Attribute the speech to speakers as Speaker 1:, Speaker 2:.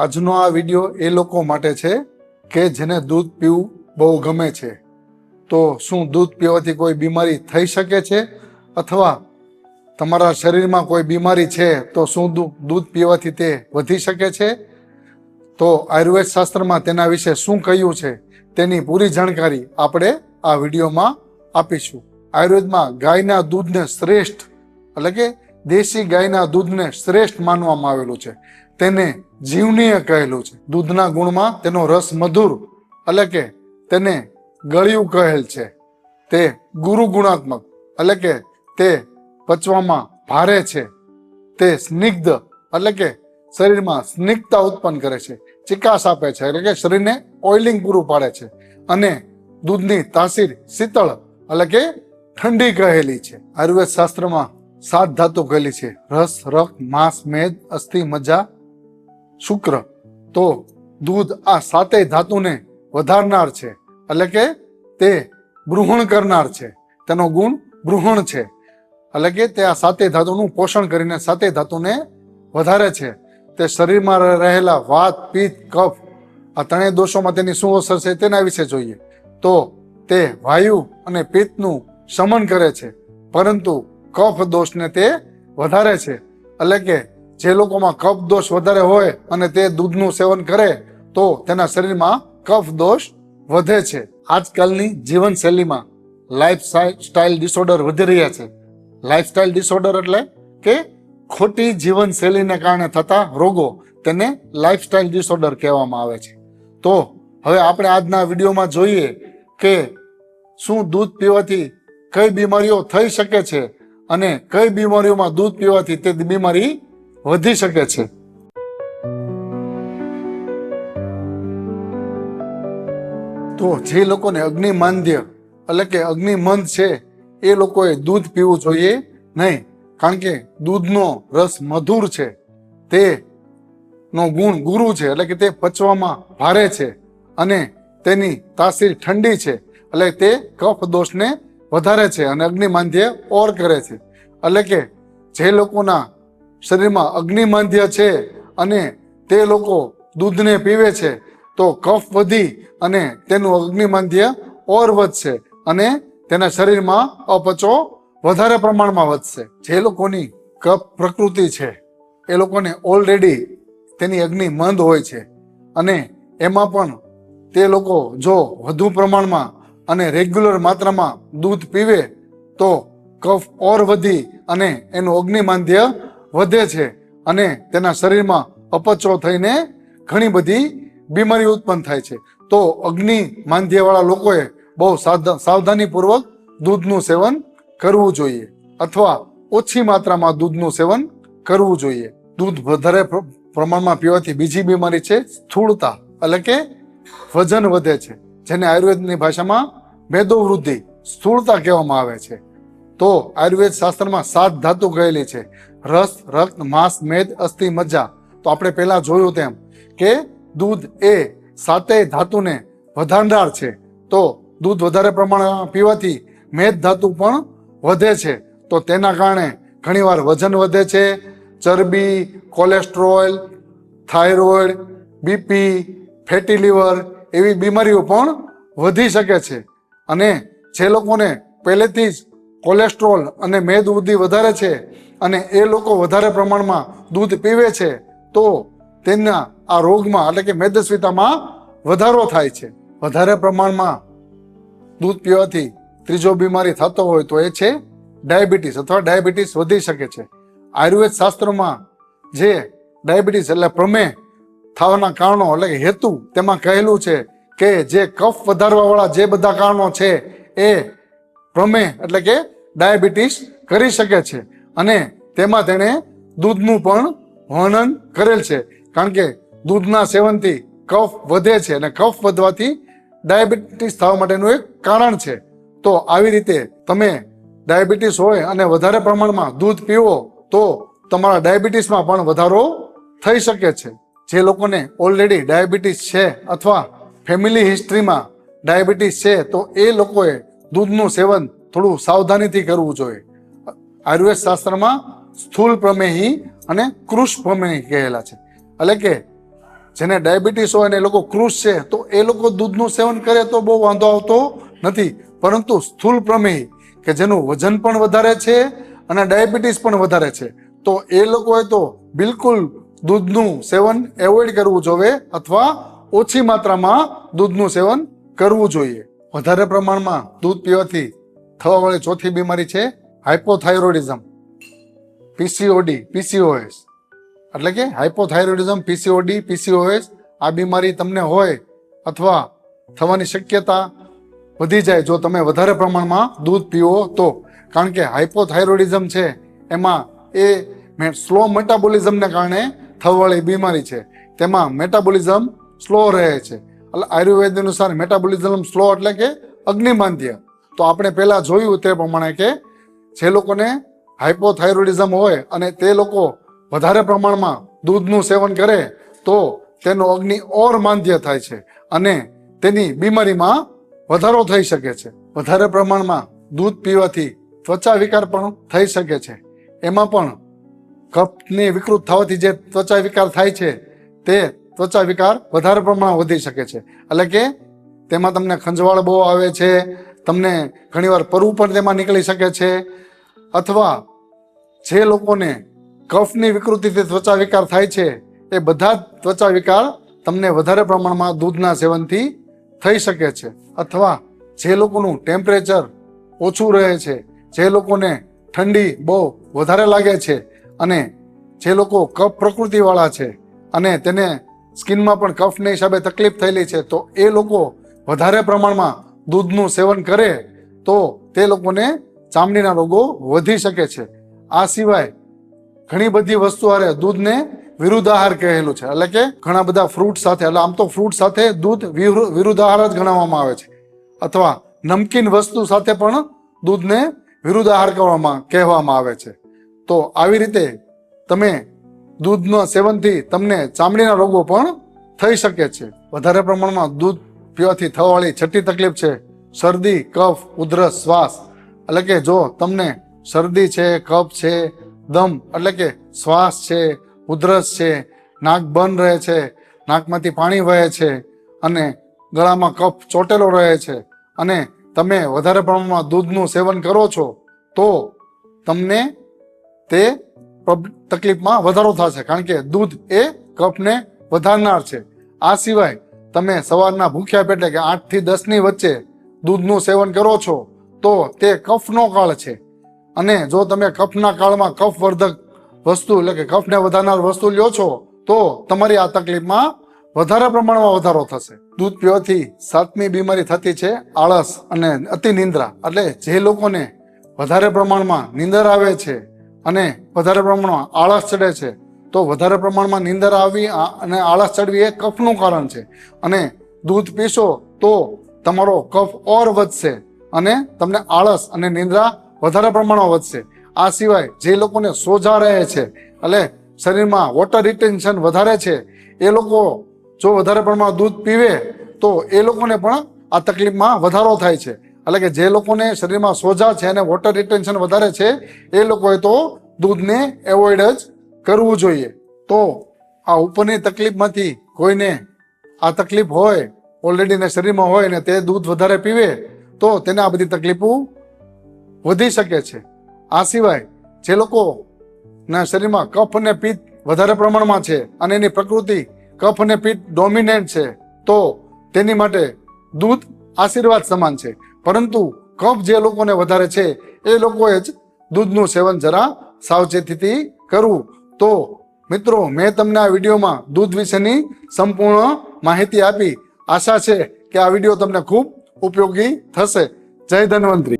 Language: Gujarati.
Speaker 1: આજનો આ વિડીયો એ લોકો માટે છે કે જેને દૂધ પીવું બહુ ગમે છે. તો શું દૂધ પીવાથી કોઈ બીમારી થઈ શકે છે અથવા તમારા શરીરમાં કોઈ બીમારી છે તો શું દૂધ પીવાથી તે વધી શકે છે? તો આયુર્વેદ શાસ્ત્રમાં તેના વિશે શું કહ્યું છે તેની પૂરી જાણકારી આપણે આ વિડીયોમાં આપીશું. આયુર્વેદમાં ગાયના દૂધને શ્રેષ્ઠ એટલે કે દેશી ગાયના દૂધને શ્રેષ્ઠ માનવામાં આવેલું છે. તેને જીવનીય કહેલું છે. દૂધના ગુણમાં તેનો રસ મધુર એટલે કે તેને ગળ્યું કહેલ છે. તે ગુરુ ગુણાત્મક એટલે કે તે પચવામાં ભારે છે. તે સ્નિગ્ધ એટલે કે શરીરમાં સ્નિગ્ધતા ઉત્પન્ન કરે છે, ચિકાસ આપે છે એટલે કે શરીરને ઓઇલિંગ પૂરું પાડે છે. અને દૂધની તાસીર શીતળ એટલે કે ઠંડી કહેલી છે. આયુર્વેદ શાસ્ત્રમાં 7 ધાતુ કહેલી છે: રસ, રક્ત, માંસ, મેદ, અસ્થિ, મજ્જા, શુક્ર. તો દૂધ આ 7 ધાતુને વધારનાર છે એટલે કે તે બૃહણ કરનાર છે. તેનો ગુણ બૃહણ છે એટલે કે તે આ 7 ધાતુનું પોષણ કરીને 7 ધાતુને વધારે છે. તે શરીરમાં રહેલા વાત, પિત્ત, કફ આ 3 દોષોમાં તેની શું અસર છે તેના વિશે જોઈએ તો તે વાયુ અને પિત્તનું શમન કરે છે, પરંતુ કફ દોષને તે વધારે છે. એટલે કે જે લોકોમાં કફ દોષ વધારે હોય અને તે દૂધનું સેવન કરે તો તેના શરીરમાં કફ દોષ વધે છે. આજકાલની જીવનશૈલીમાં લાઈફ સ્ટાઇલ ડિસઓર્ડર વધી રહ્યા છે. લાઈફસ્ટાઇલ ડિસઓર્ડર એટલે કે ખોટી જીવનશૈલીને કારણે થતા રોગો, તેને લાઈફસ્ટાઇલ ડિસઓર્ડર કહેવામાં આવે છે. તો હવે આપણે આજના વિડીયોમાં જોઈએ કે શું દૂધ પીવાથી કઈ બીમારીઓ થઈ શકે છે અને કઈ બીમારીઓમાં દૂધ પીવાથી તે બીમારી વધી શકે છે. તો જે લોકોને અગ્નિમાંદ્ય એટલે કે અગ્નિમંદ છે એ લોકોએ દૂધ પીવું જોઈએ નહીં, કારણ કે દૂધનો રસ મધુર છે. તેનો ગુણ ગુરુ છે એટલે કે તે પચવામાં ભારે છે અને તેની તાસીર ઠંડી છે એટલે તે કફ દોષને વધારે છે અને અગ્નિમાંદ્ય ઓર કરે છે. એટલે કે જે લોકોના શરીરમાં અગ્નિમાંદ્ય છે અને તે લોકો દૂધને પીવે છે તો કફ વધી અને તેનું અગ્નિમાંદ્ય ઓર વધશે અને તેના શરીરમાં અપચો વધારે પ્રમાણમાં વધશે. જે લોકોની કફ પ્રકૃતિ છે એ લોકોને ઓલરેડી તેની અગ્નિ મંદ હોય છે અને એમાં પણ તે લોકો જો વધુ પ્રમાણમાં અને રેગ્યુલર માત્રામાં દૂધ પીવે તો કફ ઓર વધી અને એનું અગ્નિમાંદ્ય વધે છે અને તેના શરીરમાં અપચો થઈને ઘણી બધી બીમારી ઉત્પન્ન થાય છે. તો અગ્નિમાંદ્યવાળા લોકોએ બહુ સાવધાનીપૂર્વક દૂધનું સેવન કરવું જોઈએ અથવા ઓછી માત્રામાં દૂધનું સેવન કરવું જોઈએ. દૂધ વધારે પ્રમાણમાં પીવાથી બીજી બીમારી છે સ્થૂળતા એટલે કે વજન વધે છે, જેને આયુર્વેદની ભાષામાં મેદોવૃદ્ધિ સ્થૂળતા કહેવામાં આવે છે. તો આયુર્વેદ શાસ્ત્રમાં 7 ધાતુ કહેલી છે: રસ, રક્ત, માંસ, મેદ, અસ્થિ, મજ્જા. તો આપણે પહેલા જોયું તેમ કે દૂધ એ 7 ધાતુને વધારનાર છે. તો દૂધ વધારે પ્રમાણમાં પીવાથી મેદ ધાતુ પણ વધે છે. તો તેના કારણે ઘણીવાર વજન વધે છે, ચરબી, cholesterol, thyroid, BP, fatty liver એવી બીમારીઓ પણ વધી શકે છે. અને જે લોકોને પહેલેથી જ કોલેસ્ટ્રોલ અને મેદબુદ્ધિ વધારે છે અને એ લોકો વધારે પ્રમાણમાં દૂધ પીવે છે તો તેના આ રોગમાં એટલે કે મેદસ્વીતામાં વધારો થાય છે. વધારે પ્રમાણમાં દૂધ પીવાથી ત્રીજો બીમારી થતો હોય તો એ છે ડાયાબિટીસ અથવા ડાયાબિટીસ વધી શકે છે. આયુર્વેદ શાસ્ત્રમાં જે ડાયાબિટીસ એટલે પ્રમેહ થવાના કારણો એટલે કે હેતુ તેમાં કહેલું છે કે જે કફ વધારવાવાળા જે બધા કારણો છે એ પ્રમેહ એટલે કે ડાયાબિટીસ કરી શકે છે અને તેમાં તેણે દૂધનું પણ વર્ણન કરેલ છે, કારણ કે દૂધના સેવનથી કફ વધે છે અને કફ વધવાથી ડાયાબિટીસ થવા માટેનું એક કારણ છે. તો આવી રીતે તમે ડાયાબિટીસ હોય અને વધારે પ્રમાણમાં દૂધ પીવો તો તમારા ડાયાબિટીસમાં પણ વધારો થઈ શકે છે. જે લોકોને ઓલરેડી ડાયાબિટીસ છે અથવા ફેમિલી હિસ્ટ્રીમાં ડાયાબિટીસ છે તો એ લોકોએ દૂધનું સેવન થોડું સાવધાનીથી કરવું જોઈએ. આયુર્વેદ શાસ્ત્રમાં સ્થૂલ પ્રમેહી અને કૃશ પ્રમેહી કહેલા છે. એટલે કે જેને ડાયાબિટીસ હોય અને એ લોકો ક્રૂસ છે તો એ લોકો દૂધનું સેવન કરે તો બહુ વાંધો આવતો નથી. પરંતુ સ્થૂલ પ્રમેય કે જેનું વજન પણ વધારે છે અને ડાયાબિટીસ પણ વધારે છે તો એ લોકોએ તો બિલકુલ દૂધનું સેવન એવોઇડ કરવું જોઈએ અથવા ઓછી માત્રામાં દૂધનું સેવન કરવું જોઈએ. વધારે પ્રમાણમાં દૂધ પીવાથી થવાવાળી ચોથી બીમારી છે હાઇપોથાઇરોઇડિઝમ, પીસીઓડી, પીસીઓએસ. એટલે કે હાઇપોથાઇરોઇડિઝમ, પીસીઓડી, પીસીઓએસ આ બીમારી તમને હોય અથવા થવાની શક્યતા વધી જાય જો તમે વધારે પ્રમાણમાં દૂધ પીવો તો. કારણ કે હાઇપોથાઇરોઇડિઝમ છે એમાં એ સ્લો મેટાબોલિઝમને કારણે થવાવાળી બીમારી છે. તેમાં મેટાબોલિઝમ સ્લો રહે છે. એટલે આયુર્વેદ અનુસાર મેટાબોલિઝમ સ્લો એટલે કે અગ્નિમાંદ્ય. તો આપણે પહેલા જોયું તે પ્રમાણે કે જે લોકોને હાઇપોથાઇરોઇડિઝમ હોય અને તે લોકો વધારે પ્રમાણમાં દૂધનું સેવન કરે તો તેનો અગ્નિ ઓર માંદ્ય થાય છે અને તેની બીમારીમાં વધારો થઈ શકે છે. વધારે પ્રમાણમાં દૂધ પીવાથી ત્વચા વિકાર પણ થઈ શકે છે. એમાં પણ કફની વિકૃત થવાથી જે ત્વચા વિકાર થાય છે તે ત્વચા વિકાર વધારે પ્રમાણમાં વધી શકે છે. એટલે કે તેમાં તમને ખંજવાળ બહુ આવે છે, તમને ઘણીવાર પરવું પણ તેમાં નીકળી શકે છે. અથવા જે લોકોને કફની વિકૃતિથી ત્વચા વિકાર થાય છે એ બધા જ ત્વચા વિકાર તમને વધારે પ્રમાણમાં દૂધના સેવનથી થઈ શકે છે. અથવા જે લોકોનું ટેમ્પરેચર ઓછું રહે છે, જે લોકોને ઠંડી બહુ વધારે લાગે છે અને જે લોકો કફ પ્રકૃતિવાળા છે અને તેને સ્કિનમાં પણ કફને હિસાબે તકલીફ થયેલી છે તો એ લોકો વધારે પ્રમાણમાં દૂધનું સેવન કરે તો તે લોકોને ચામડીના રોગો વધી શકે છે. આ સિવાય ઘણી બધી વસ્તુ હારે દૂધને વિરુદ્ધ આહાર કહેલું છે. એટલે કે ઘણા બધા ફ્રૂટ સાથે, એટલે આમ તો ફ્રૂટ સાથે દૂધ વિરુદ્ધ આહાર જ ગણવામાં આવે છે. અથવા નમકીન વસ્તુ સાથે પણ દૂધને વિરુદ્ધ આહાર કહેવામાં આવે છે. તો આવી રીતે તમે દૂધના સેવનથી તમને ચામડીના રોગો પણ થઈ શકે છે. વધારે પ્રમાણમાં દૂધ પીવાથી થવાવાળી છઠ્ઠી તકલીફ છે શરદી, કફ, ઉધરસ, શ્વાસ. એટલે કે જો તમને શરદી છે, કફ છે, દમ એટલે કે શ્વાસ છે, ઉધરસ છે, નાક બંધ રહે છે, નાકમાંથી પાણી વહે છે અને ગળામાં કફ ચોટેલો રહે છે અને તમે વધારે પ્રમાણમાં દૂધનું સેવન કરો છો તો તમને તે તકલીફમાં વધારો થશે. કારણ કે દૂધ એ કફને વધારનાર છે. આ સિવાય તમે સવારના ભૂખ્યા પેટે કે 8 થી 10 ની વચ્ચે દૂધનું સેવન કરો છો તો તે કફનો કાળ છે અને જો તમે કફના કાળમાં કફવર્ધક વસ્તુ એટલે કે કફને વધારનાર વસ્તુ લ્યો છો તો તમારી આ તકલીફમાં વધારે પ્રમાણમાં વધારો થશે. દૂધ પીવાથી 7મી બીમારી થતી છે આળસ અને અતિ નિંદ્રા. એટલે જે લોકોને વધારે પ્રમાણમાં નીંદર આવે છે અને વધારે પ્રમાણમાં આળસ ચડે છે તો વધારે પ્રમાણમાં નીંદર આવી અને આળસ ચડવી એ કફનું કારણ છે અને દૂધ પીશો તો તમારો કફ ઓર વધશે અને તમને આળસ અને નિંદ્રા વધારે પ્રમાણમાં વધશે. આ સિવાય જે લોકોને સોજા રહે છે એટલે શરીરમાં વોટર રિટેન્શન વધારે છે એ લોકો જો વધારે પ્રમાણમાં દૂધ પીવે તો એ લોકોને પણ આ તકલીફમાં વધારો થાય છે. એટલે કે જે લોકોને શરીરમાં સોજા છે અને વોટર રિટેન્શન વધારે છે એ લોકોએ તો દૂધને એવોઇડ જ કરવું જોઈએ. તો આ ઉપરની તકલીફમાંથી કોઈને આ તકલીફ હોય ઓલરેડી શરીરમાં હોય ને તે દૂધ વધારે પીવે તો તેને આ બધી તકલીફો વધી શકે છે. આ સિવાય જે લોકોના શરીરમાં કફ અને પિત્ત વધારે પ્રમાણમાં છે અને એની પ્રકૃતિ કફ અને પિત્ત ડોમિનેન્ટ છે તો તેની માટે દૂધ આશીર્વાદ સમાન છે. પરંતુ કફ જે લોકોને વધારે છે એ લોકોએ જ દૂધનું સેવન જરા સાવચેતીથી કરવું. તો મિત્રો, મેં તમને આ વિડીયોમાં દૂધ વિશેની સંપૂર્ણ માહિતી આપી. આશા છે કે આ વિડીયો તમને ખૂબ ઉપયોગી થશે. જય ધન્વંતરી.